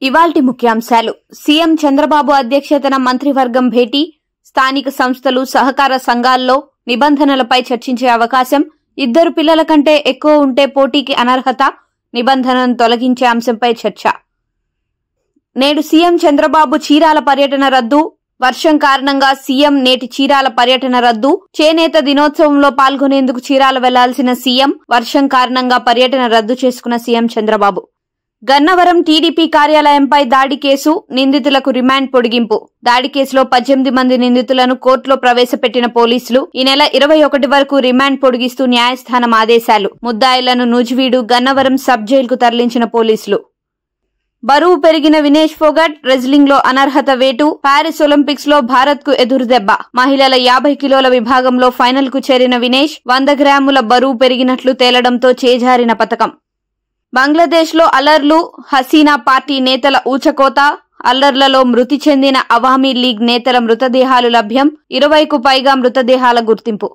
ఇవాల్టి ముఖ్యాంశాలు. సీఎం చంద్రబాబు అధ్యక్షతన మంత్రివర్గం భేటీ, స్థానిక సంస్థలు, సహకార సంఘాల్లో నిబంధనలపై చర్చించే అవకాశం, 2 పిల్లల కంటే ఎక్కువ ఉంటే పోటీకి అనర్హత, నిబంధనను తొలగించే అంశంపై చర్చ. నేడు సీఎం చంద్రబాబు చీరాల పర్యటన రద్దు, వర్షం కారణంగా సీఎం నేటి చీరాల పర్యటన రద్దు. చేనేత దినోత్సవంలో పాల్గొనేందుకు చీరాల వెళ్లాల్సిన సీఎం వర్షం కారణంగా పర్యటన రద్దు చేసుకున్న సీఎం చంద్రబాబు. గన్నవరం టీడీపీ కార్యాలయంపై దాడి కేసు, నిందితులకు రిమాండ్ పొడిగింపు. దాడి కేసులో 18 మంది నిందితులను కోర్టులో ప్రవేశపెట్టిన పోలీసులు ఈ నెల 21 వరకు రిమాండ్ పొడిగిస్తూ న్యాయస్థానం ఆదేశాలు. ముద్దాయిలను నూజివీడు, గన్నవరం సబ్ జైలుకు తరలించిన పోలీసులు. బరువు పెరిగిన వినేష్ ఫోగట్ రెజ్లింగ్ లో అనర్హత వేటు, పారిస్ ఒలింపిక్స్ లో భారత్ కు ఎదురుదెబ్బ. మహిళల 50 కిలోల విభాగంలో ఫైనల్ కు చేరిన వినేష్ 100 గ్రాముల బరువు పెరిగినట్లు తేలడంతో చేజారిన పతకం. బంగ్లాదేశ్ లో అల్లర్లు, హసీనా పార్టీ నేతల ఊచకోత. అల్లర్లలో మృతి చెందిన అవామీ లీగ్ నేతల మృతదేహాలు లభ్యం, 20కు పైగా మృతదేహాల గుర్తింపు.